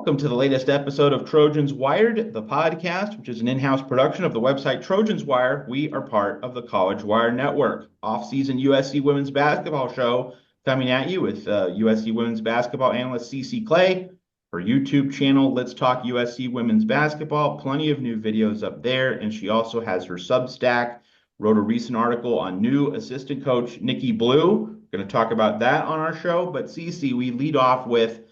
Welcome to the latest episode of Trojans Wired, the podcast, which is an in-house production of the website Trojans Wire. We are part of the College Wire Network. Off-season USC women's basketball show coming at you with USC women's basketball analyst Cece Clay. Her YouTube channel, Let's Talk USC Women's Basketball. Plenty of new videos up there, and she also has her Substack. Wrote a recent article on new assistant coach Nikki Blue. Going to talk about that on our show. But Cece, we lead off with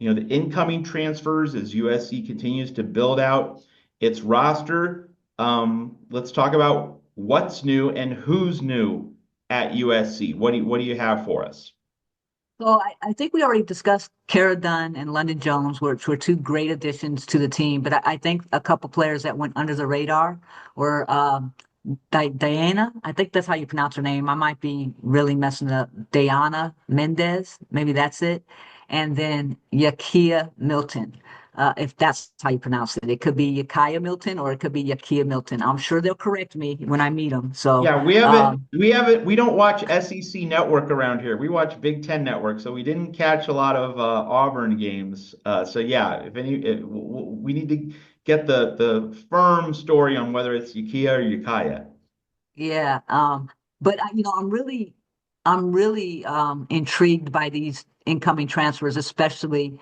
the incoming transfers as USC continues to build out its roster. Let's talk about what's new and who's new at USC. What do you have for us? So I think we already discussed Cara Dunn and London Jones, which were two great additions to the team. But I think a couple players that went under the radar were Diana. I think that's how you pronounce her name. I might be really messing it up. Diana Mendez, maybe that's it. And then Yakaya Milton, if that's how you pronounce it. It could be Yakaya Milton or it could be Yakaya Milton. I'm sure they'll correct me when I meet them. So Yeah, we don't watch SEC Network around here. We watch Big Ten Network, so we didn't catch a lot of Auburn games. So yeah, we need to get the firm story on whether it's Yakia or Yakaya. yeah, but I'm really intrigued by these incoming transfers, especially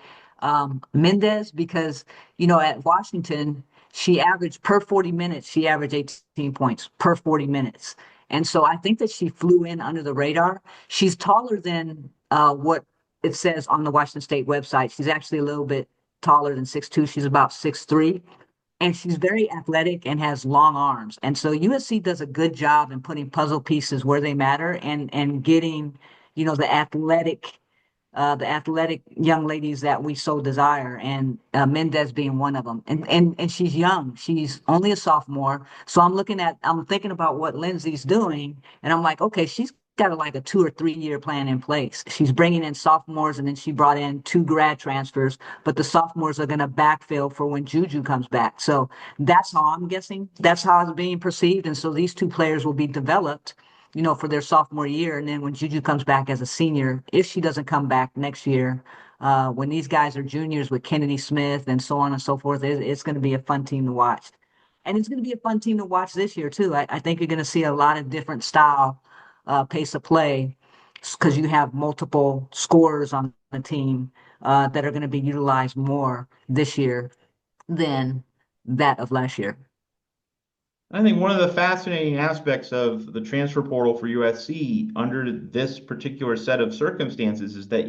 Mendez, because at Washington she averaged per 40 minutes, she averaged 18 points per 40 minutes, and so I think that she flew in under the radar. She's taller than what it says on the Washington State website. She's actually a little bit taller than 6'2". She's about 6'3". And she's very athletic and has long arms. And so USC does a good job in putting puzzle pieces where they matter and getting, the athletic young ladies that we so desire, and Mendez being one of them. And she's young. She's only a sophomore. So I'm thinking about what Lindsay's doing, and I'm like, okay, she's got like a 2 or 3 year plan in place. She's bringing in sophomores, and then she brought in two grad transfers, but the sophomores are going to backfill for when Juju comes back. So that's how I'm guessing. That's how it's being perceived. And so these two players will be developed, for their sophomore year. And then when Juju comes back as a senior, if she doesn't come back next year, when these guys are juniors with Kennedy Smith and so on and so forth, it's going to be a fun team to watch. And it's going to be a fun team to watch this year, too. I think you're going to see a lot of different style pace of play because you have multiple scorers on the team that are going to be utilized more this year than that of last year. I think one of the fascinating aspects of the transfer portal for USC under this particular set of circumstances is that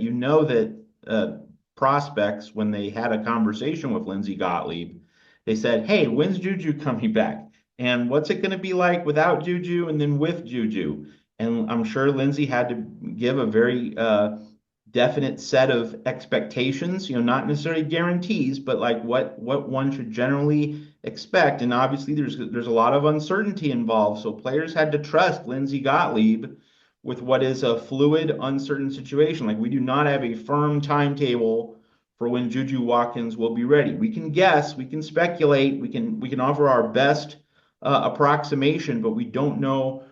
that prospects, when they had a conversation with Lindsey Gottlieb, they said, "Hey, when's Juju coming back? And what's it going to be like without Juju and then with Juju?" And I'm sure Lindsey had to give a very definite set of expectations, not necessarily guarantees, but like what one should generally expect. And obviously there's a lot of uncertainty involved. So players had to trust Lindsey Gottlieb with what is a fluid, uncertain situation. Like we do not have a firm timetable for when Juju Watkins will be ready. We can guess, we can speculate, we can offer our best approximation, but we don't know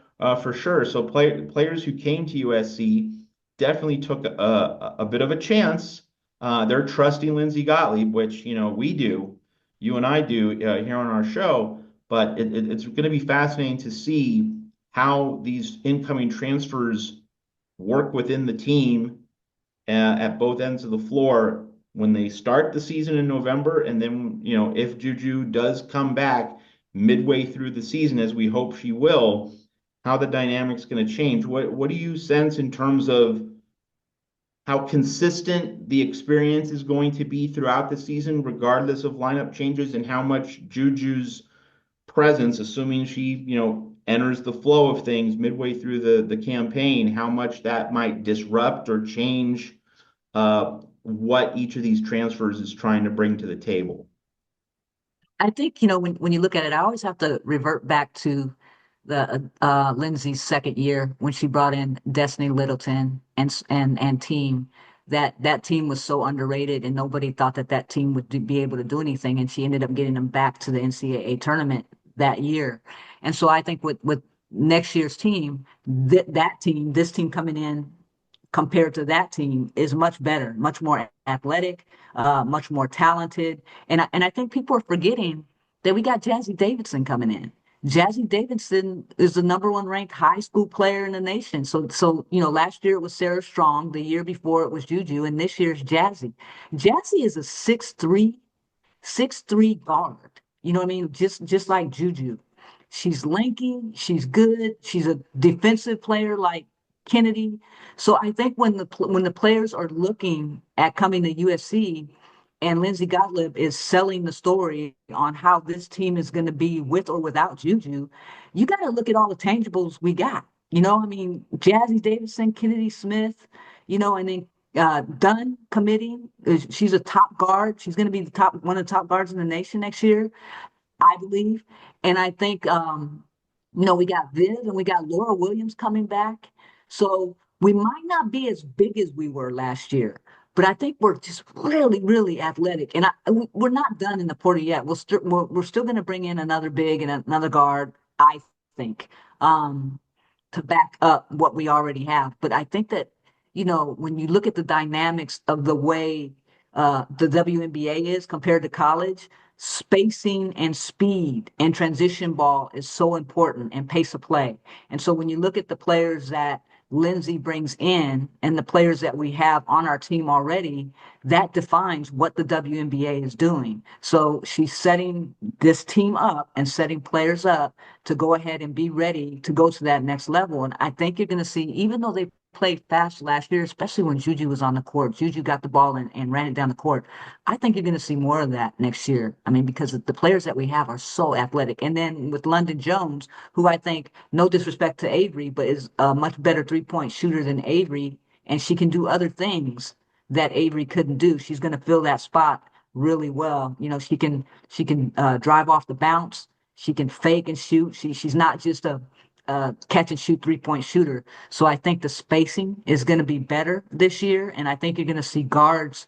for sure. So players who came to USC definitely took a bit of a chance. They're trusting Lindsey Gottlieb, which we do, you and I do here on our show. But it's going to be fascinating to see how these incoming transfers work within the team at both ends of the floor when they start the season in November, and then if Juju does come back midway through the season, as we hope she will, how the dynamic's going to change. What do you sense in terms of how consistent the experience is going to be throughout the season, regardless of lineup changes, and how much Juju's presence, assuming she, enters the flow of things midway through the campaign, how much that might disrupt or change what each of these transfers is trying to bring to the table? I think, when you look at it, I always have to revert back to the Lindsay's second year when she brought in Destiny Littleton and team. That team was so underrated, and nobody thought that team would be able to do anything. And she ended up getting them back to the NCAA tournament that year. And so I think with next year's team, this team coming in compared to that team is much better, much more athletic, much more talented. And I think people are forgetting that we got Jazzy Davidson coming in. Jazzy Davidson is the number one ranked high school player in the nation. So last year it was Sarah Strong, the year before it was Juju, and this year's Jazzy. Jazzy is a 6'3" guard. You know what I mean? Just like Juju. She's lanky, she's good, she's a defensive player like Kennedy. So I think when the players are looking at coming to USC and Lindsey Gottlieb is selling the story on how this team is going to be with or without Juju, you got to look at all the tangibles we got. I mean, Jazzy Davidson, Kennedy Smith, and then Dunn committing. She's a top guard. She's going to be one of the top guards in the nation next year, I believe. And I think, we got Viv and we got Laura Williams coming back. So we might not be as big as we were last year, but I think we're just really, really athletic. And we're not done in the portal yet. We're still going to bring in another big and another guard, I think. To back up what we already have. But I think that, when you look at the dynamics of the way the WNBA is compared to college, spacing and speed and transition ball is so important and pace of play. And so when you look at the players that Lindsay brings in and the players that we have on our team already, that defines what the WNBA is doing. So she's setting this team up and setting players up to go ahead and be ready to go to that next level. And I think you're going to see, even though they played fast last year, especially when Juju was on the court, Juju got the ball and ran it down the court. I think you're going to see more of that next year. I mean, because the players that we have are so athletic. And then with London Jones, who I think, no disrespect to Avery, but is a much better 3-point shooter than Avery, and she can do other things that Avery couldn't do. She's going to fill that spot really well. She can drive off the bounce. She can fake and shoot. She's not just a catch and shoot 3-point shooter. So I think the spacing is going to be better this year, and I think you're going to see guards.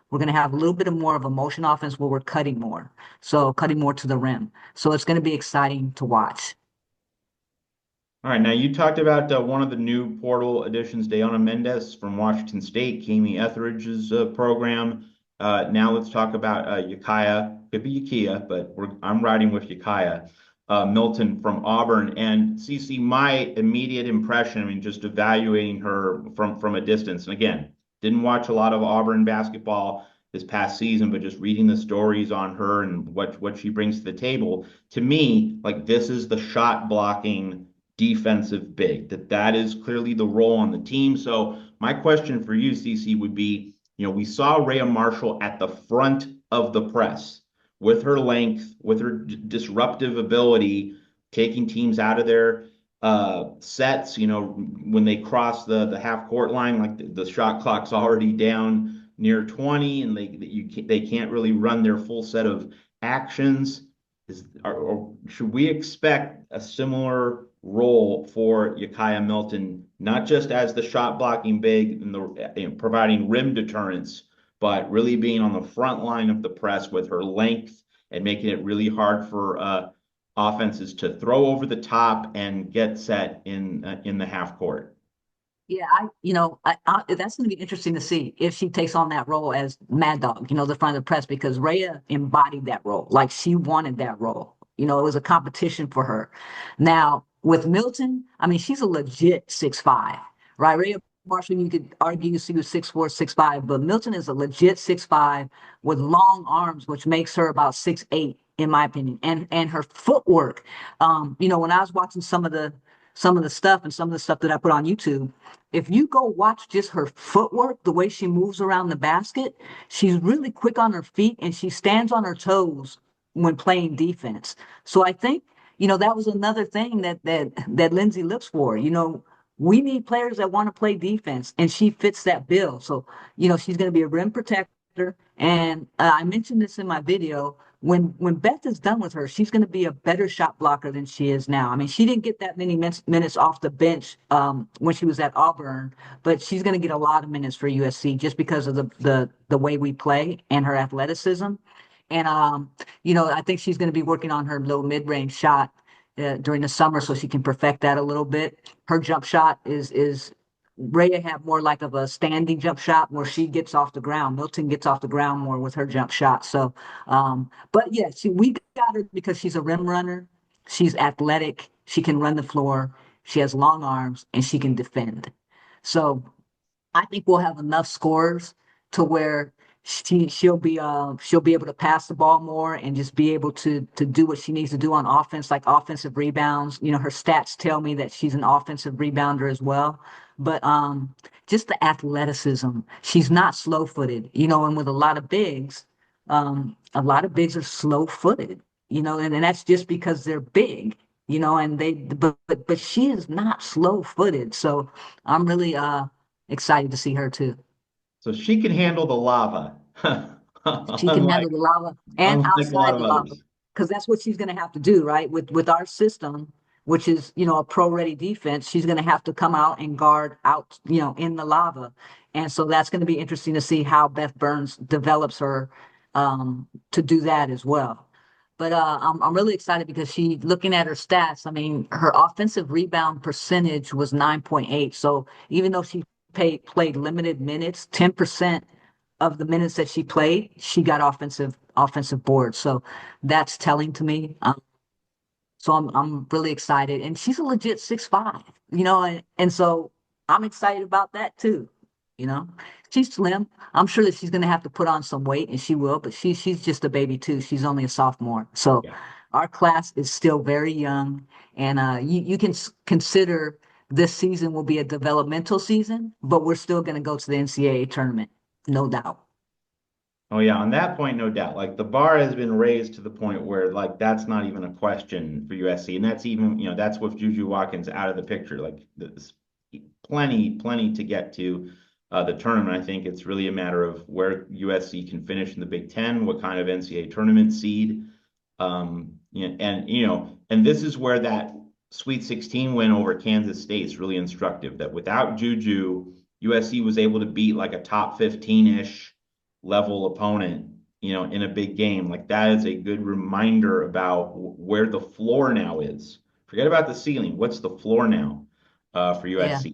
We're going to have a little bit of more of a motion offense where we're cutting more, so cutting more to the rim. So it's going to be exciting to watch. All right, now you talked about one of the new portal additions, Dayana Mendez from Washington State, Kami Etheridge's program. Now let's talk about Yakaya. Could be Yakia, but I'm riding with Yakaya Milton from Auburn. And Cece, my immediate impression, I mean, just evaluating her from a distance, and again, didn't watch a lot of Auburn basketball this past season, but just reading the stories on her and what she brings to the table, to me, like this is the shot blocking defensive big. That is clearly the role on the team. So my question for you, Cece, would be, we saw Rhea Marshall at the front of the press with her length, with her disruptive ability, taking teams out of their sets. When they cross the half court line, like the shot clock's already down near 20, and they can't really run their full set of actions. Or should we expect a similar role for Yakaya Milton, not just as the shot blocking big and providing rim deterrence, but really being on the front line of the press with her length and making it really hard for offenses to throw over the top and get set in the half court? Yeah, that's going to be interesting to see if she takes on that role as Mad Dog, the front of the press, because Rhea embodied that role. Like she wanted that role. It was a competition for her. Now, with Milton, I mean, she's a legit 6'5", right? Rhea Marshall, you could argue she was 6'4", 6'5", but Milton is a legit 6'5" with long arms, which makes her about 6'8", in my opinion. And her footwork, when I was watching some of the stuff and some of the stuff that I put on YouTube, if you go watch just her footwork, the way she moves around the basket, she's really quick on her feet and she stands on her toes when playing defense. So I think, that was another thing that Lindsay looks for. We need players that want to play defense, and she fits that bill. So, she's going to be a rim protector. And I mentioned this in my video. When Beth is done with her, she's going to be a better shot blocker than she is now. I mean, she didn't get that many minutes off the bench when she was at Auburn, but she's going to get a lot of minutes for USC just because of the way we play and her athleticism. And I think she's going to be working on her little mid-range shot during the summer so she can perfect that a little bit. Her jump shot is Rhea had more like of a standing jump shot where she gets off the ground. Milton gets off the ground more with her jump shot. So, but yeah, we got her because she's a rim runner. She's athletic. She can run the floor. She has long arms and she can defend. So I think we'll have enough scores to where she'll be able to pass the ball more and just be able to do what she needs to do on offense, like offensive rebounds. You know, her stats tell me that she's an offensive rebounder as well. But just the athleticism. She's not slow footed, you know, and with a lot of bigs are slow footed, you know, and that's just because they're big, you know, and but she is not slow footed. So I'm really excited to see her too. So she can handle the lava, She can unlike handle the lava and unlike a lot outside of the lava others. because that's what she's going to have to do, right? With our system, which is, you know, a pro ready defense, she's going to have to come out and guard out, you know, in the lava. And so that's going to be interesting to see how Beth Burns develops her to do that as well. But I'm really excited because she, looking at her stats, I mean, her offensive rebound percentage was 9.8. So even though she played limited minutes, 10% of the minutes that she played, she got offensive boards. So that's telling to me. So I'm really excited, and she's a legit 6'5", you know, and so I'm excited about that too. You know, she's slim. I'm sure that she's going to have to put on some weight, and she will. But she's just a baby too. She's only a sophomore, so Yeah. our class is still very young, and you can consider this season will be a developmental season, but we're still going to go to the NCAA tournament, no doubt. Oh yeah, on that point, no doubt. Like the bar has been raised to the point where like that's not even a question for USC, and that's even that's with Juju Watkins out of the picture. Like there's plenty to get to the tournament. I think it's really a matter of where USC can finish in the Big Ten, what kind of NCAA tournament seed, and this is where that Sweet 16 win over Kansas State is really instructive. That without Juju, USC was able to beat like a top 15-ish level opponent, in a big game. Like that is a good reminder about where the floor now is. Forget about the ceiling. What's the floor now for Yeah. USC?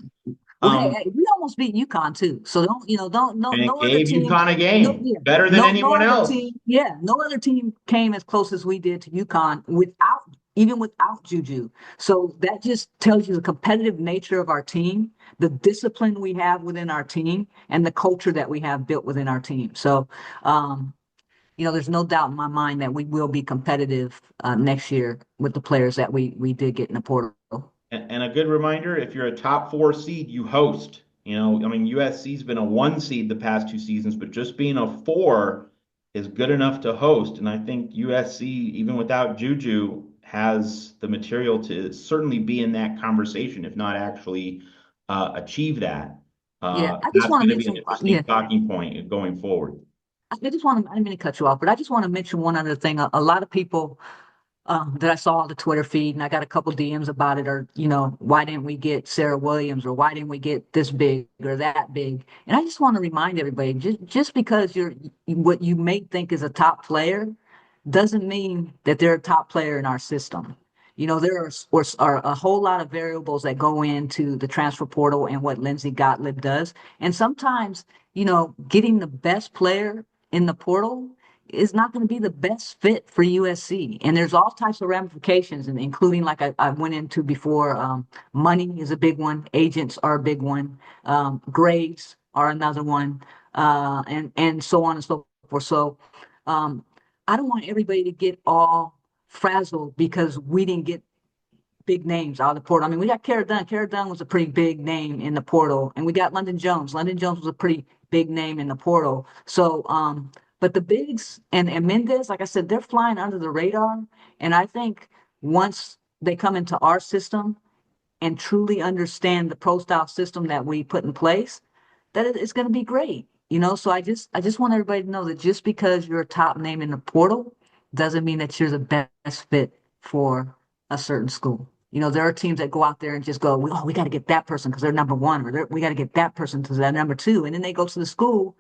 Well, hey, Um, hey, we almost beat UConn too. So don't, you know, don't, no, and it no other gave team, UConn a no, game yeah, better than no anyone other else. team, yeah, no other team came as close as we did to UConn without, even without Juju. So that just tells you the competitive nature of our team, the discipline we have within our team, and the culture that we have built within our team. So, um, you know, there's no doubt in my mind that we will be competitive next year with the players that we did get in the portal. And a good reminder, if you're a top four seed, you host. I mean, USC's been a one seed the past two seasons, but just being a four is good enough to host. And I think USC, even without Juju, has the material to certainly be in that conversation, if not actually achieve that. Yeah, I just That's want to going to be an mention, yeah, interesting talking point going forward. I just want to, I didn't mean to cut you off, but I just want to mention one other thing. A lot of people that I saw on the Twitter feed, and I got a couple DMs about it, or, you know, why didn't we get Sarah Williams, or why didn't we get this big or that big? And I just want to remind everybody, just because you're what you may think is a top player doesn't mean that they're a top player in our system. You know, are a whole lot of variables that go into the transfer portal and what Lindsay Gottlieb does. And sometimes, you know, getting the best player in the portal is not going to be the best fit for USC. And there's all types of ramifications, and including like I went into before, money is a big one, agents are a big one, grades are another one, and so on and so forth. So um, I don't want everybody to get all frazzled because we didn't get big names out of the portal. I mean, we got Cara Dunn. Cara Dunn was a pretty big name in the portal, and we got London Jones. London Jones was a pretty big name in the portal. So, but the bigs and Mendez, like I said, they're flying under the radar. And I think once they come into our system and truly understand the pro style system that we put in place, that it's going to be great. You know, so I just want everybody to know that just because you're a top name in the portal doesn't mean that you're the best fit for a certain school. You know, there are teams that go out there and just go, oh, we got to get that person because they're number one, or we got to get that person because they're number two. And then they go to the school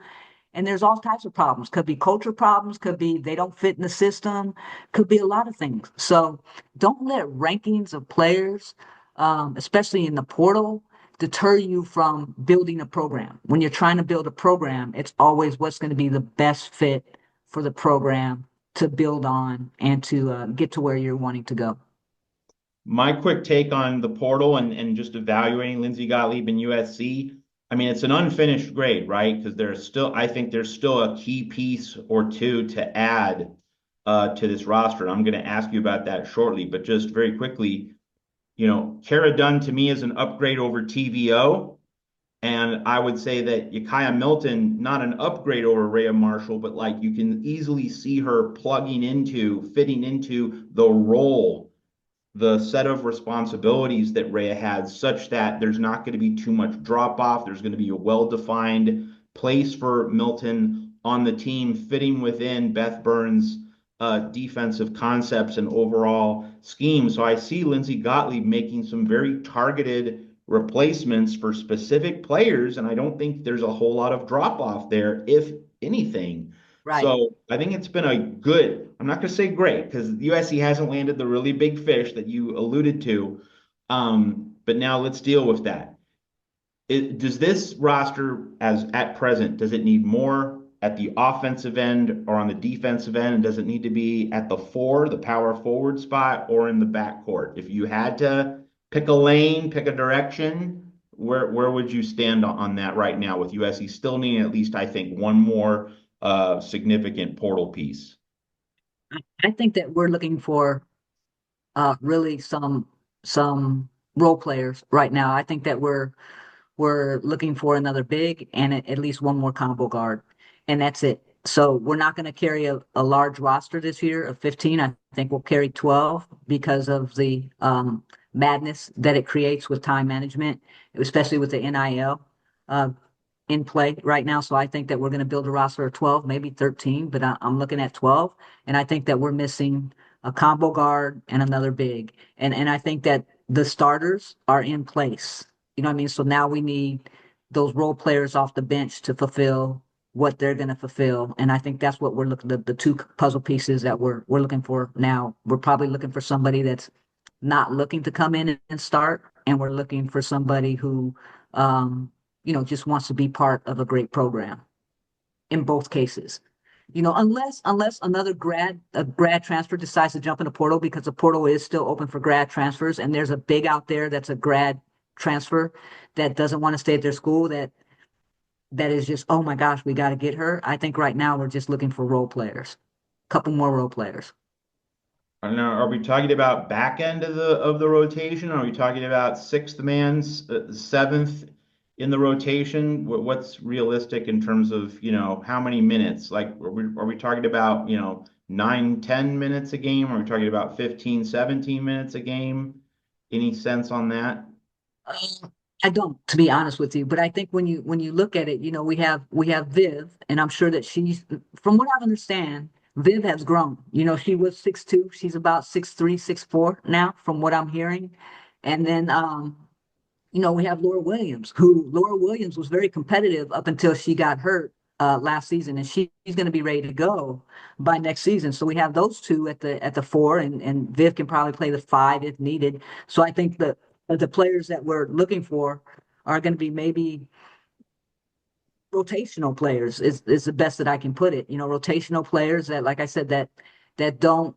and there's all types of problems. Could be culture problems, could be they don't fit in the system, could be a lot of things. So don't let rankings of players, especially in the portal, deter you from building a program. When you're trying to build a program, it's always what's going to be the best fit for the program to build on and to get to where you're wanting to go. My quick take on the portal and just evaluating Lindsey Gottlieb and USC. I mean, it's an unfinished grade, right? Because I think there's still a key piece or two to add to this roster. And I'm going to ask you about that shortly, but just very quickly, Kara Dunn to me is an upgrade over TVO. And I would say that Yakaya Milton, not an upgrade over Rhea Marshall, but like you can easily see her fitting into the role, the set of responsibilities that Rhea has, such that there's not going to be too much drop off. There's going to be a well-defined place for Milton on the team, fitting within Beth Burns' defensive concepts and overall scheme. So I see Lindsey Gottlieb making some very targeted replacements for specific players, and I don't think there's a whole lot of drop off there, if anything. Right. So I think it's been a good, I'm not going to say great because USC hasn't landed the really big fish that you alluded to. But now let's deal with that. Does this roster, as at present, does it need more at the offensive end or on the defensive end? And does it need to be at the four, the power forward spot, or in the backcourt? If you had to pick a lane, pick a direction, where would you stand on that right now with USC still needing at least, I think, one more significant portal piece? I think that we're looking for really some role players right now. I think that we're looking for another big and at least one more combo guard, and that's it. So we're not going to carry a large roster this year of 15. I think we'll carry 12 because of the madness that it creates with time management, especially with the NIL uh, in play right now. So I think that we're going to build a roster of 12, maybe 13, but I'm looking at 12. And I think that we're missing a combo guard and another big. And I think that the starters are in place. You know what I mean? So now we need those role players off the bench to fulfill what they're going to fulfill. And I think that's what we're looking, the two puzzle pieces that we're looking for now. We're probably looking for somebody that's not looking to come in and start, and we're looking for somebody who just wants to be part of a great program in both cases. Unless another grad transfer decides to jump in the portal, because the portal is still open for grad transfers, and there's a big out there that's a grad transfer that doesn't want to stay at their school, that is just, oh my gosh, we got to get her. I think right now we're just looking for role players, a couple more role players. And are we talking about back end of the rotation? Are we talking about sixth man, seventh in the rotation? What's realistic in terms of, how many minutes? Like, are we talking about, 9, 10 minutes a game? Are we talking about 15, 17 minutes a game? Any sense on that? I don't, to be honest with you, but I think when you look at it, we have Viv, and I'm sure that she's, from what I understand, Viv has grown. She was 6'2", she's about 6'3", 6'4" now, from what I'm hearing. And then we have Laura Williams was very competitive up until she got hurt last season, and she's going to be ready to go by next season. So we have those two at the four, and Viv can probably play the five if needed. So I think the players that we're looking for are going to be maybe rotational players is the best that I can put it. Rotational players that, like I said, that don't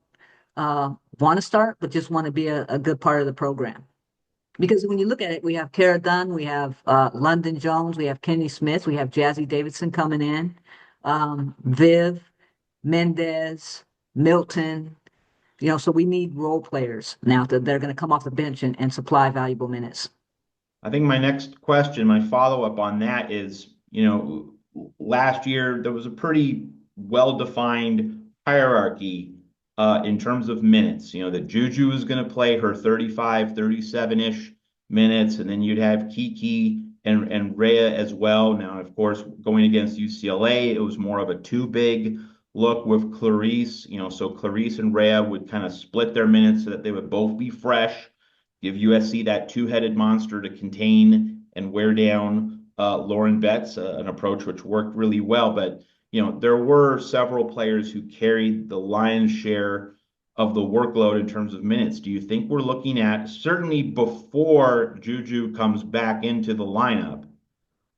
want to start, but just want to be a good part of the program. Because when you look at it, we have Cara Dunn, we have London Jones, we have Kenny Smith, we have Jazzy Davidson coming in, Viv, Mendez, Milton. So we need role players now that they're going to come off the bench and supply valuable minutes. I think my next question, my follow-up on that is, last year there was a pretty well-defined hierarchy in terms of minutes. That Juju was going to play her 35, 37-ish minutes, and then you'd have Kiki and Rhea as well. Now, of course, going against UCLA, it was more of a two big look with Clarice. So Clarice and Rhea would kind of split their minutes so that they would both be fresh, give USC that two-headed monster to contain and wear down Lauren Betts, an approach which worked really well. But there were several players who carried the lion's share of the workload in terms of minutes? Do you think we're looking at, certainly before Juju comes back into the lineup,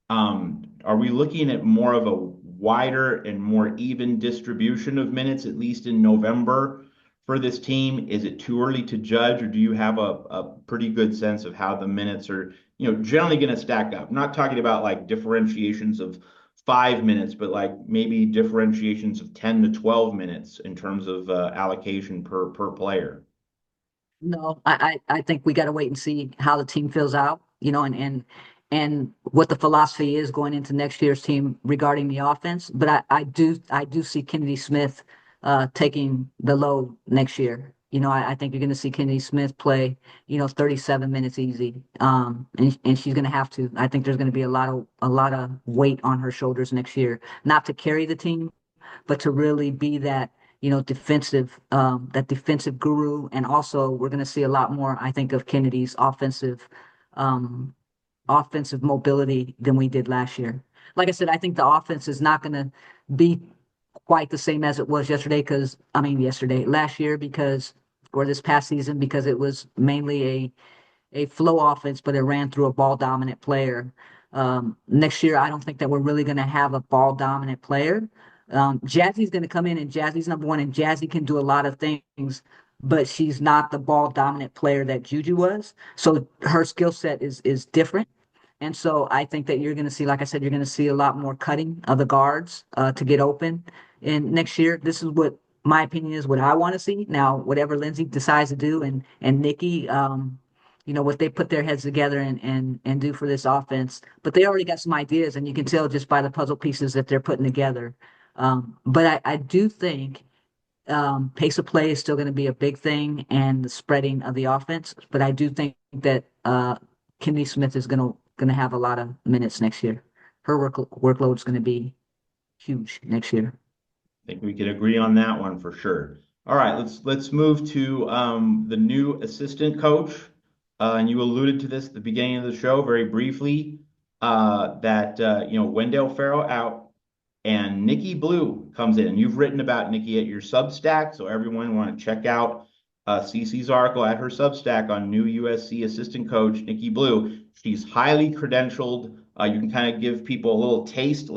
are we looking at more of a wider and more even distribution of minutes, at least in November for this team? Is it too early to judge, or do you have a pretty good sense of how the minutes are, generally going to stack up? I'm not talking about like differentiations of 5 minutes, but like maybe differentiations of 10 to 12 minutes in terms of allocation per player. No, I think we got to wait and see how the team fills out, and what the philosophy is going into next year's team regarding the offense. But I do see Kennedy Smith taking the load next year. I think you're going to see Kennedy Smith play, 37 minutes easy. And she's going to have to. I think there's going to be a lot of weight on her shoulders next year, not to carry the team, but to really be that defensive guru. And also we're going to see a lot more, I think, of Kennedy's um, offensive mobility than we did last year. Like I said, I think the offense is not going to be quite the same as it was last year, or this past season, because it was mainly a flow offense, but it ran through a ball dominant player. Next year, I don't think that we're really going to have a ball dominant player. Jazzy's going to come in, and Jazzy's number one, and Jazzy can do a lot of things, but she's not the ball dominant player that Juju was. So her skill set is different. And so I think that you're going to see, like I said, you're going to see a lot more cutting of the guards to get open. And next year, this is what my opinion is, what I want to see. Now, whatever Lindsay decides to do, and Nikki, what they put their heads together and do for this offense. But they already got some ideas, and you can tell just by the puzzle pieces that they're putting together. But I do think pace of play is still going to be a big thing, and the spreading of the offense. But I do think that Kenny Smith is going to have a lot of minutes next year. Her workload is going to be huge next year. I think we could agree on that one for sure. All right, let's move to the new assistant coach. And you alluded to this at the beginning of the show very briefly, that Wendell Farrell out and Nikki Blue comes in. And you've written about Nikki at your Substack, so everyone want to check out Cece's article at her Substack on new USC assistant coach Nikki Blue. She's highly credentialed. You can kind of give people a little taste,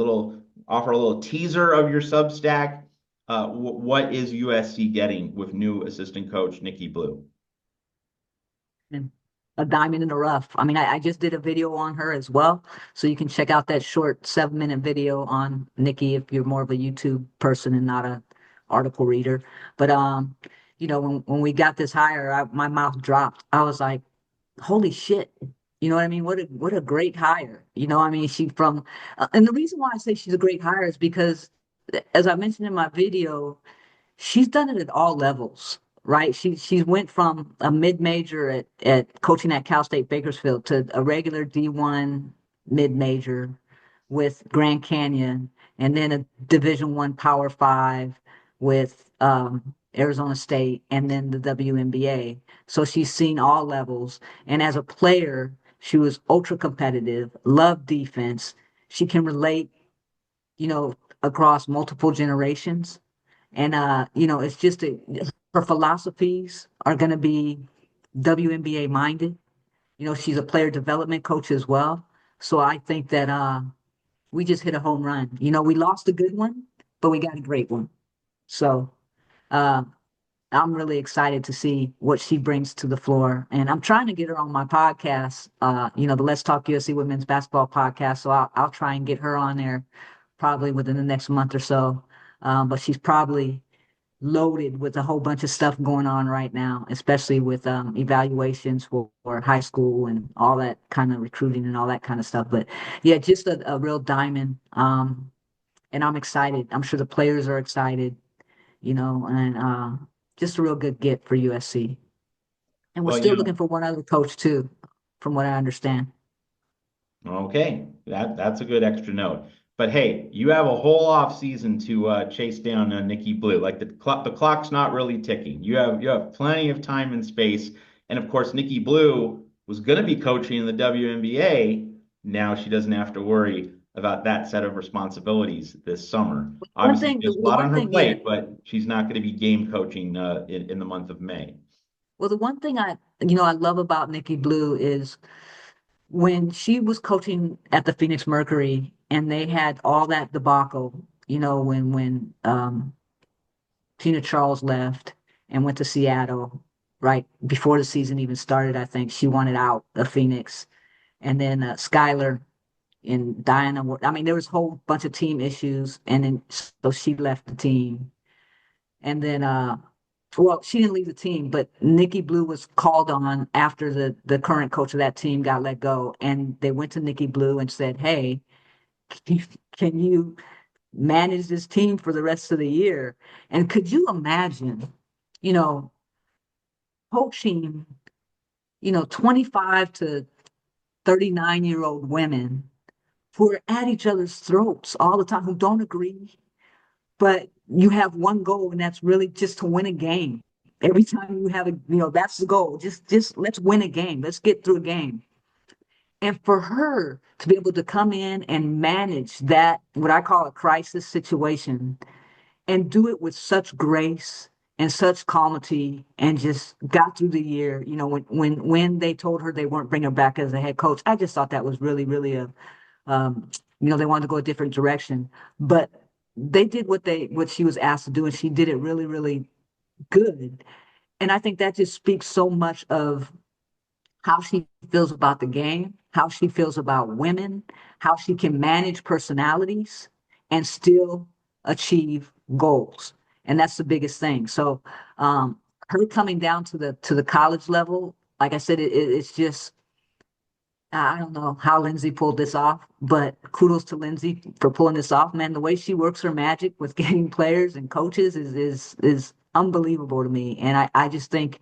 offer a little teaser of your Substack. What is USC getting with new assistant coach Nikki Blue? And a diamond in the rough. I mean, I just did a video on her as well. So you can check out that short 7-minute video on Nikki if you're more of a YouTube person and not a article reader. But when we got this hire, my mouth dropped. I was like, holy shit. You know what I mean? What a great hire. I mean, and the reason why I say she's a great hire is because, as I mentioned in my video, she's done it at all levels, right? She's went from a mid-major at coaching at Cal State Bakersfield to a regular D1 mid-major with Grand Canyon, and then a Division I Power Five with Arizona State, and then the WNBA. So she's seen all levels. And as a player, she was ultra competitive, loved defense. She can relate, across multiple generations. And it's just her philosophies are going to be WNBA minded. She's a player development coach as well. So I think that we just hit a home run. We lost a good one, but we got a great one. So uh, I'm really excited to see what she brings to the floor. And I'm trying to get her on my podcast, the Let's Talk USC Women's Basketball podcast. So I'll try and get her on there probably within the next month or so. But she's probably loaded with a whole bunch of stuff going on right now, especially with evaluations for high school and all that kind of recruiting and all that kind of stuff. But yeah, just a real diamond. And I'm excited. I'm sure the players are excited, and just a real good get for USC. And we're Well, still looking for one other coach too, from what I understand. okay, that's a good extra note. But hey, you have a whole off season to chase down Nikki Blue. Like the clock's not really ticking. You have plenty of time and space. And of course, Nikki Blue was going to be coaching in the WNBA. Now she doesn't have to worry about that set of responsibilities this summer. One Obviously, thing, she has a the lot one on her thing, yeah. plate, but she's not going to be game coaching in the month of May. Well, the one thing I love about Nikki Blue is when she was coaching at the Phoenix Mercury and they had all that debacle, when Tina Charles left and went to Seattle right before the season even started. I think she wanted out of Phoenix, and then Skylar and Diana. I mean, there was a whole bunch of team issues, and then so she left the team, and then well, she didn't leave the team, but Nikki Blue was called on after the current coach of that team got let go, and they went to Nikki Blue and said, "Hey, can you manage this team for the rest of the year?" And could you imagine, you know, coaching, 25 to 39-year-old women who are at each other's throats all the time, who don't agree, but you have one goal, and that's really just to win a game. Every time you have that's the goal. Just let's win a game. Let's get through a game. And for her to be able to come in and manage that, what I call a crisis situation, and do it with such grace and such calmity, and just got through the year. When they told her they weren't bringing her back as a head coach, I just thought that was really, really um, they wanted to go a different direction, but they did what she was asked to do, and she did it really, really good. And I think that just speaks so much of how she feels about the game, how she feels about women, how she can manage personalities and still achieve goals. And that's the biggest thing. So her coming down to the college level, like I said, it's just I don't know how Lindsay pulled this off, but kudos to Lindsay for pulling this off, man. The way she works her magic with getting players and coaches is unbelievable to me. And I just think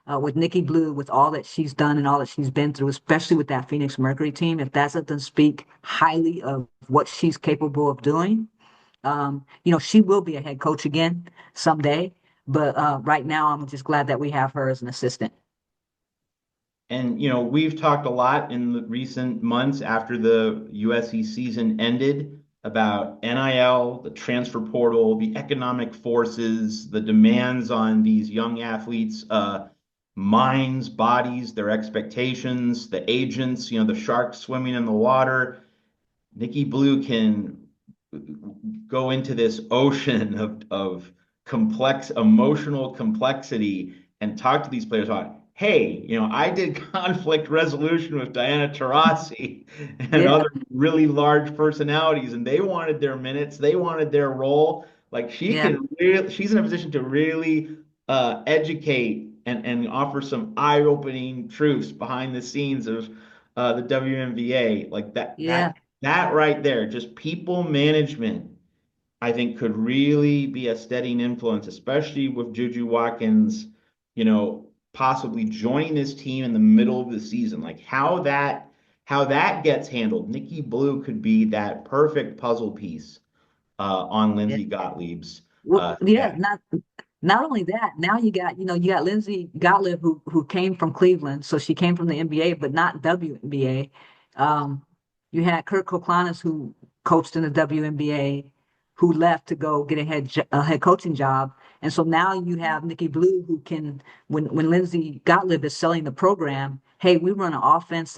with Nikki Blue, with all that she's done and all that she's been through, especially with that Phoenix Mercury team, if that doesn't speak highly of what she's capable of doing, she will be a head coach again someday. But right now, I'm just glad that we have her as an assistant. And we've talked a lot in the recent months after the USC season ended about NIL, the transfer portal, the economic forces, the demands on these young athletes, minds, bodies, their expectations, the agents, the sharks swimming in the water. Nikki Blue can go into this ocean of complex emotional complexity and talk to these players about, hey, I did conflict resolution with Diana Taurasi and Yeah, other really large personalities, and they wanted their minutes, they wanted their role. Like yeah, she's in a position to really educate and offer some eye-opening truths behind the scenes of the WNBA. Like yeah, that right there, just people management, I think could really be a steadying influence, especially with Juju Watkins, possibly joining this team in the middle of the season. Like how that gets handled. Nikki Blue could be that perfect puzzle piece on yeah. Lindsey Gottlieb's Well, yeah, staff. not only that, now you got Lindsay Gottlieb who came from Cleveland, so she came from the NBA, but not WNBA. Um, you had Kurt Koklanis who coached in the WNBA, who left to go get a head coaching job, and so now you have Nikki Blue who can, when Lindsay Gottlieb is selling the program, hey, we run an offense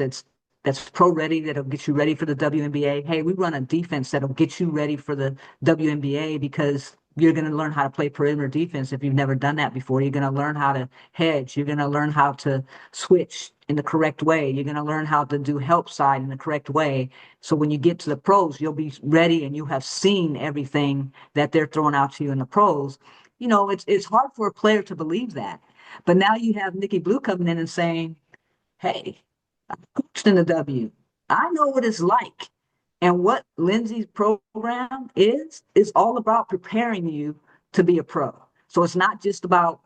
that's pro ready, that'll get you ready for the WNBA. Hey, we run a defense that'll get you ready for the WNBA because you're going to learn how to play perimeter defense if you've never done that before. You're going to learn how to hedge. You're going to learn how to switch in the correct way. You're going to learn how to do help side in the correct way. So when you get to the pros, you'll be ready and you have seen everything that they're throwing out to you in the pros. It's hard for a player to believe that. But now you have Nikki Blue coming in and saying, hey, coached in the W. I know what it's like. And what Lindsay's program is all about preparing you to be a pro. So it's not just about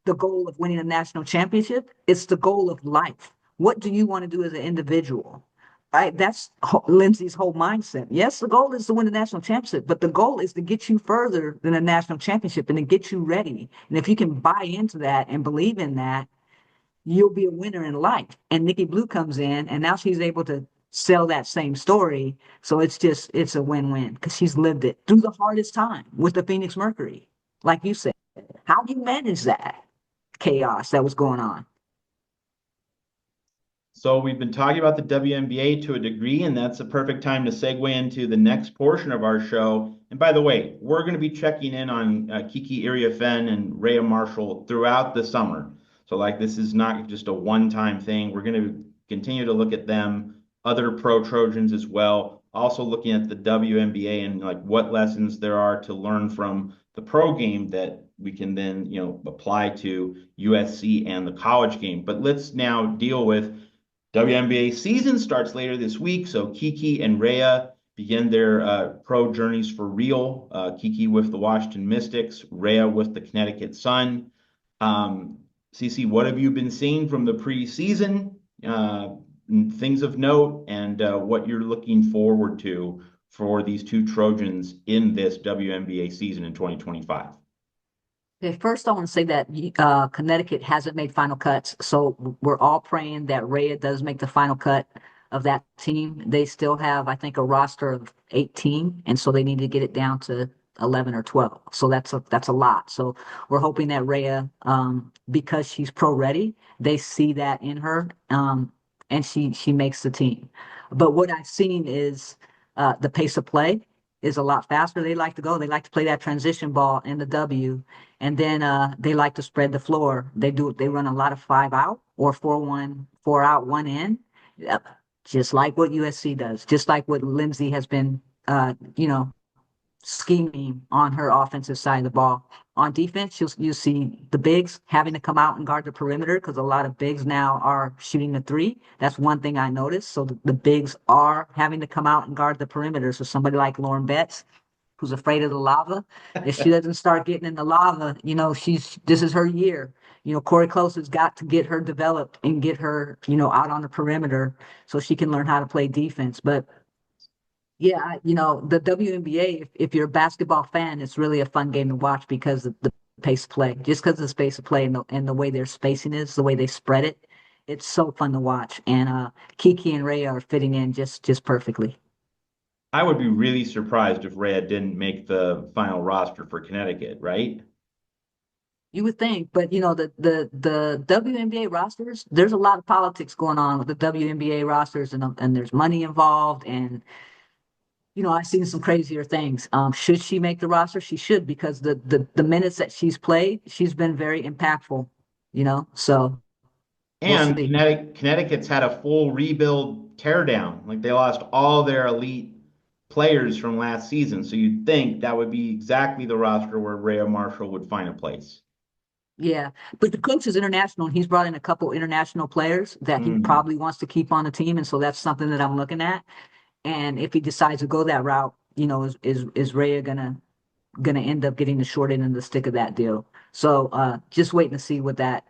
the goal of winning a national championship, it's the goal of life. What do you want to do as an individual? Right? That's Lindsay's whole mindset. Yes, the goal is to win the national championship, but the goal is to get you further than a national championship and to get you ready. And if you can buy into that and believe in that, you'll be a winner in life. And Nikki Blue comes in, and now she's able to sell that same story. So it's a win-win because she's lived it through the hardest time with the Phoenix Mercury. Like you said, how do you manage that chaos that was going on? So we've been talking about the WNBA to a degree, and that's a perfect time to segue into the next portion of our show. And by the way, we're going to be checking in on Kiki Iriafen and Rhea Marshall throughout the summer. So like this is not just a one-time thing. We're going to continue to look at them, other pro Trojans as well. Also looking at the WNBA and like what lessons there are to learn from the pro game that we can then, apply to USC and the college game. But let's now deal with WNBA season starts later this week, so Kiki and Rhea begin their pro journeys for real. Kiki with the Washington Mystics, Rhea with the Connecticut Sun. Cece, what have you been seeing from the preseason? Things of note, and what you're looking forward to for these two Trojans in this WNBA season in 2025. Okay, first I want to say that Connecticut hasn't made final cuts, so we're all praying that Rhea does make the final cut of that team. They still have, I think, a roster of 18, and so they need to get it down to 11 or 12. So that's a lot. So we're hoping that Rhea, because she's pro ready, they see that in her, and she makes the team. But what I've seen is the pace of play is a lot faster. They like to go. They like to play that transition ball in the W, and then they like to spread the floor. They run a lot of 5 out or 4-1, 4 out, one in. Yep. Just like what USC does, just like what Lindsay has been scheming on her offensive side of the ball. On defense, you see the bigs having to come out and guard the perimeter because a lot of bigs now are shooting the three. That's one thing I noticed. So the bigs are having to come out and guard the perimeter. So somebody like Lauren Betts, who's afraid of the lava, if she doesn't start getting in the lava, this is her year. Corey Close has got to get her developed and get her, out on the perimeter so she can learn how to play defense. But yeah, the WNBA, if you're a basketball fan, it's really a fun game to watch because of the pace of play. Just because of the space of play and the way their spacing is, the way they spread it, it's so fun to watch. And Kiki and Rhea are fitting in just perfectly. I would be really surprised if Rhea didn't make the final roster for Connecticut, right? You would think, but the WNBA rosters, there's a lot of politics going on with the WNBA rosters, and there's money involved, and I've seen some crazier things. Should she make the roster? She should because the minutes that she's played, she's been very impactful. So we'll And see. Connecticut's had a full rebuild teardown. Like they lost all their elite players from last season. So you'd think that would be exactly the roster where Rhea Marshall would find a place. Yeah, but the coach is international, and he's brought in a couple international players that he Hmm. probably wants to keep on the team, and so that's something that I'm looking at. And if he decides to go that route, is Rhea gonna end up getting the short end of the stick of that deal? So just waiting to see what that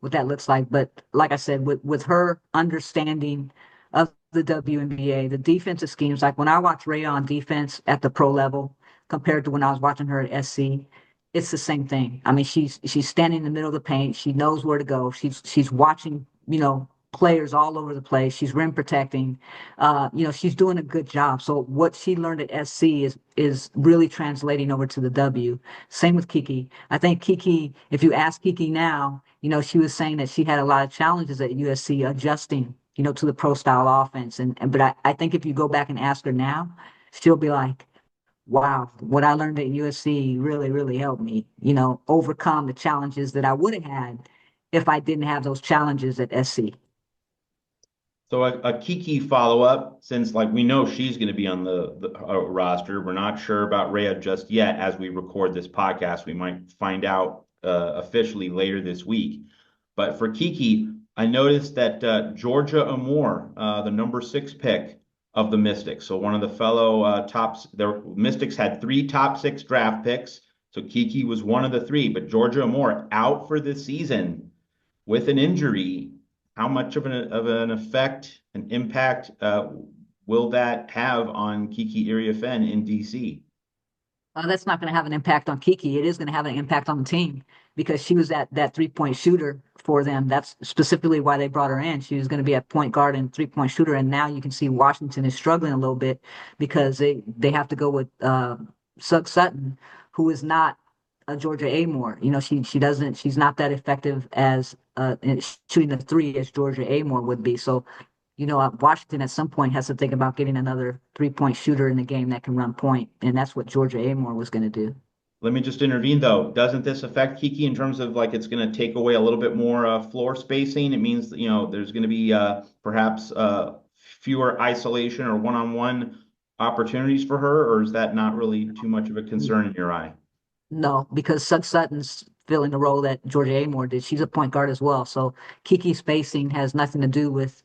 looks like. But like I said, with her understanding of the WNBA, the defensive schemes, like when I watch Ray on defense at the pro level compared to when I was watching her at SC, it's the same thing. I mean, she's standing in the middle of the paint. She knows where to go. She's watching, players all over the place. She's rim protecting. She's doing a good job. So what she learned at SC is really translating over to the W. Same with Kiki. I think Kiki, if you ask Kiki now, she was saying that she had a lot of challenges at USC adjusting, to the pro style offense. But I think if you go back and ask her now, she'll be like, wow, what I learned at USC really, really helped me, overcome the challenges that I would have had if I didn't have those challenges at SC. So a Kiki follow-up, since like we know she's going to be on the roster, we're not sure about Rhea just yet. As we record this podcast, we might find out officially later this week. But for Kiki, I noticed that Georgia Amore, the number 6 pick of the Mystics, so one of the fellow tops, their Mystics had 3 top 6 draft picks. So Kiki was one of the 3, but Georgia Amore out for the season with an injury. How much of an effect, an impact will that have on Kiki Iriafen in DC? That's not going to have an impact on Kiki. It is going to have an impact on the team because she was that 3 point shooter for them. That's specifically why they brought her in. She was going to be a point guard and 3 point shooter. And now you can see Washington is struggling a little bit because they have to go with Sug Sutton, who is not a Georgia Amore. You know, she doesn't she's not that effective as in shooting the three as Georgia Amore would be. So Washington at some point has to think about getting another 3 point shooter in the game that can run point, and that's what Georgia Amore was going to do. Let me just intervene though. Doesn't this affect Kiki in terms of like it's going to take away a little bit more floor spacing? It means that, there's going to be perhaps fewer isolation or one-on-one opportunities for her, or is that not really too much of a concern in your eye? No, because Sug Sutton's filling the role that Georgia Amore did. She's a point guard as well. So Kiki's spacing has nothing to do with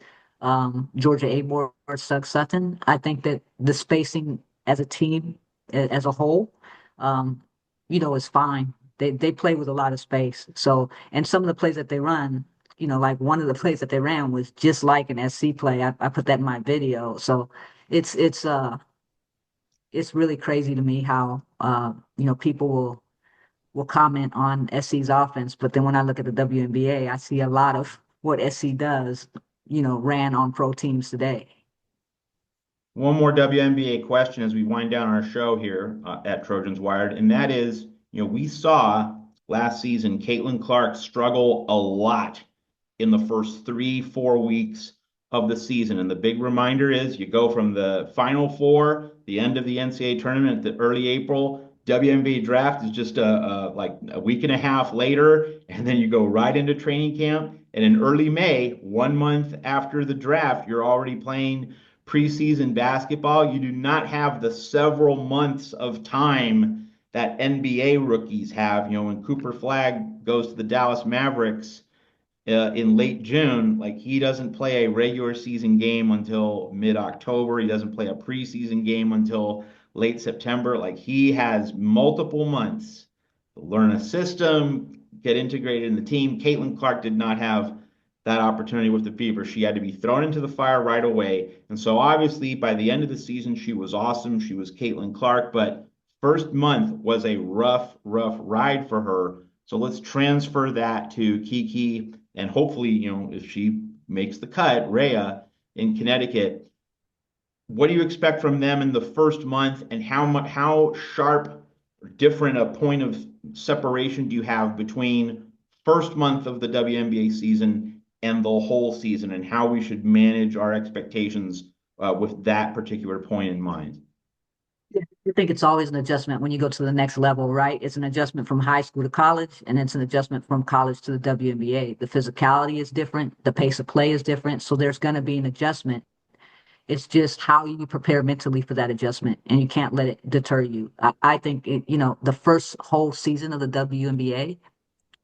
Georgia Amore or Sug Sutton. I think that the spacing as a team, as a whole, um, is fine. They play with a lot of space. So, and some of the plays that they run, like one of the plays that they ran was just like an SC play. I put that in my video. So it's it's uh it's really crazy to me how people will comment on SC's offense, but then when I look at the WNBA, I see a lot of what SC does, ran on pro teams today. One more WNBA question as we wind down our show here at Trojans Wired, and that is, we saw last season Caitlin Clark struggle a lot in the first 3, 4 weeks of the season. And the big reminder is you go from the Final Four, the end of the NCAA tournament, the early April. WNBA draft is just like a week and a half later, and then you go right into training camp. And in early May, 1 month after the draft, you're already playing preseason basketball. You do not have the several months of time that NBA rookies have. When Cooper Flagg goes to the Dallas Mavericks in late June, like he doesn't play a regular season game until mid-October. He doesn't play a preseason game until late September. Like he has multiple months to learn a system, get integrated in the team. Caitlin Clark did not have that opportunity with the Fever. She had to be thrown into the fire right away. And so obviously by the end of the season, she was awesome. She was Caitlin Clark, but first month was a rough, rough ride for her. So let's transfer that to Kiki and hopefully, if she makes the cut, Rhea in Connecticut. What do you expect from them in the first month, and how sharp or different a point of separation do you have between first month of the WNBA season and the whole season, and how we should manage our expectations with that particular point in mind? Yeah, I think it's always an adjustment when you go to the next level, right? It's an adjustment from high school to college, and it's an adjustment from college to the WNBA. The physicality is different, the pace of play is different, so there's going to be an adjustment. It's just how you prepare mentally for that adjustment, and you can't let it deter you. I think the first whole season of the WNBA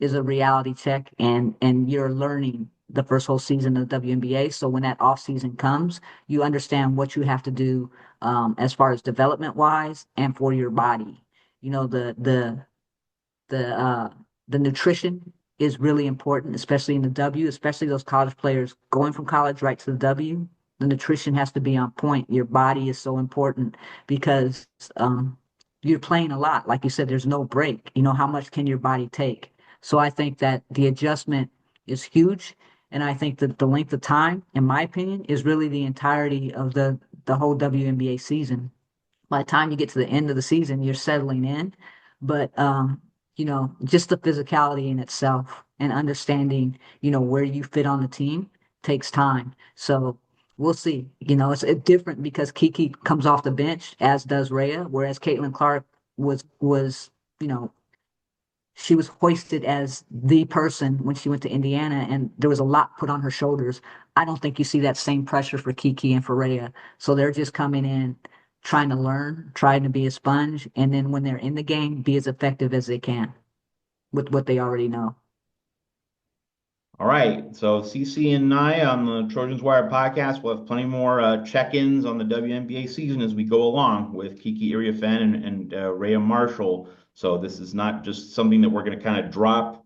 is a reality check, and you're learning the first whole season of the WNBA. So when that off season comes, you understand what you have to do as far as development wise and for your body. You know the uh, the nutrition is really important, especially in the W, especially those college players going from college right to the W. The nutrition has to be on point. Your body is so important because you're playing a lot. Like you said, there's no break. How much can your body take? So I think that the adjustment is huge. And I think that the length of time, in my opinion, is really the entirety of the whole WNBA season. By the time you get to the end of the season, you're settling in. But just the physicality in itself and understanding, where you fit on the team takes time. So we'll see. It's different because Kiki comes off the bench, as does Rhea, whereas Caitlin Clark was, you know, she was hoisted as the person when she went to Indiana, and there was a lot put on her shoulders. I don't think you see that same pressure for Kiki and for Rhea. So they're just coming in, trying to learn, trying to be a sponge, and then when they're in the game, be as effective as they can with what they already know. All right. So Cece and I on the Trojans Wire podcast will have plenty more check-ins on the WNBA season as we go along with Kiki Iriafen and Rhea Marshall. So this is not just something that we're going to kind of drop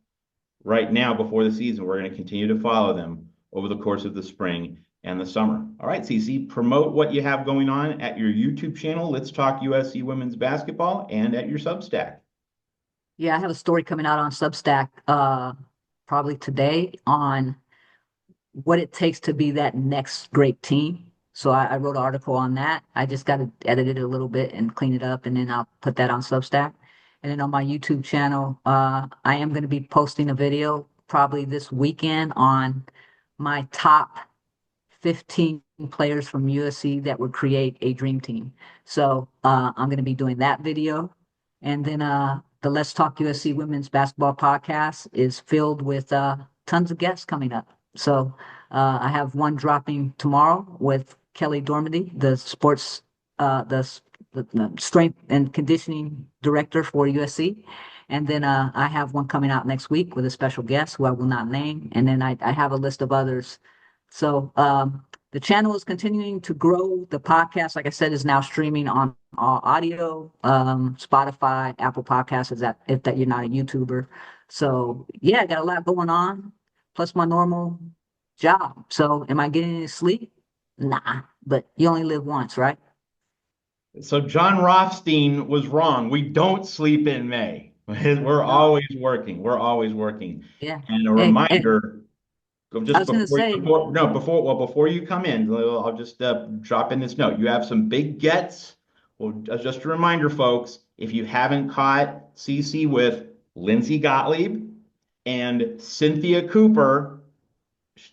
right now before the season. We're going to continue to follow them over the course of the spring. and the summer. All right, Cece, promote what you have going on at your YouTube channel, Let's Talk USC Women's Basketball, and at your Substack. Yeah, I have a story coming out on Substack probably today on what it takes to be that next great team. So I wrote an article on that. I just got to edit it a little bit and clean it up, and then I'll put that on Substack. And then on my YouTube channel, I am going to be posting a video probably this weekend on my top 15 players from USC that would create a dream team. So I'm going to be doing that video. And then the Let's Talk USC Women's Basketball podcast is filled with tons of guests coming up. So I have one dropping tomorrow with Kelly Dormady, the sports, the strength and conditioning director for USC. And then I have one coming out next week with a special guest who I will not name. And then I have a list of others. So the channel is continuing to grow. The podcast, like I said, is now streaming on audio, Spotify, Apple Podcasts, is that if that you're not a YouTuber. So yeah, I got a lot going on, plus my normal job. So am I getting any sleep? Nah, but you only live once, right? So John Rothstein was wrong. We don't sleep in May. We're No, always working. We're always working. yeah. And a And reminder, I just was gonna before say, before you come in, I'll just drop in this note. You have some big gets. Well, just a reminder, folks, if you haven't caught CC with Lindsay Gottlieb and Cynthia Cooper,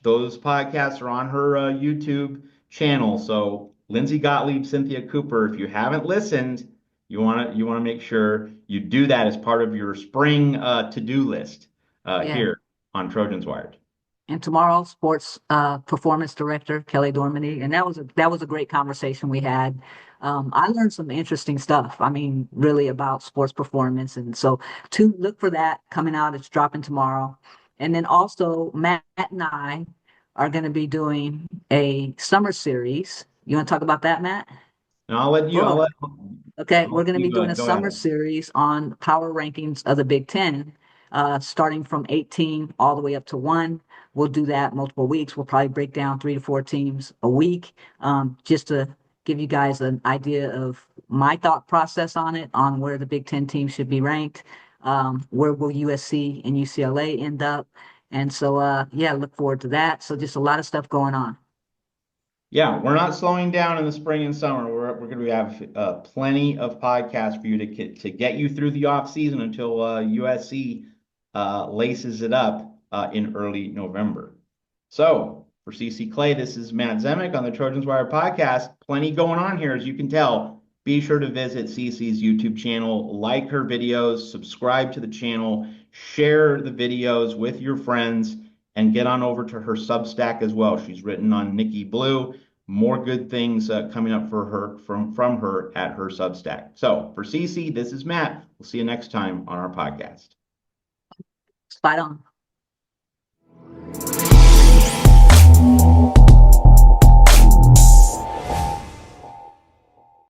those podcasts are on her YouTube channel. So Lindsay Gottlieb, Cynthia Cooper, if you haven't listened, you want to make sure you do that as part of your spring to-do list yeah. here on Trojans Wired. And tomorrow, sports performance director Kelly Dormany, and that was a great conversation we had. I learned some interesting stuff. I mean, really about sports performance, and so to look for that coming out. It's dropping tomorrow, and then also Matt and I are going to be doing a summer series. You want to talk about that, Matt? And I'll let you, Hold on. Okay, I'll we're let going to be you doing a go summer ahead. series on power rankings of the Big Ten, starting from 18 all the way up to one. We'll do that multiple weeks. We'll probably break down 3 to 4 teams a week, just to give you guys an idea of my thought process on it, on where the Big Ten teams should be ranked, where will USC and UCLA end up. And so, yeah, look forward to that. So just a lot of stuff going on. Yeah, we're not slowing down in the spring and summer. We're going to have plenty of podcasts for you to get you through the off season until USC laces it up in early November. So for CC Clay, this is Matt Zemek on the Trojans Wire podcast. Plenty going on here, as you can tell. Be sure to visit CC's YouTube channel, like her videos, subscribe to the channel, share the videos with your friends, and get on over to her Substack as well. She's written on Nikki Blue. More good things coming up for her from her at her Substack. So for CC, this is Matt. We'll see you next time on our podcast. Spot on.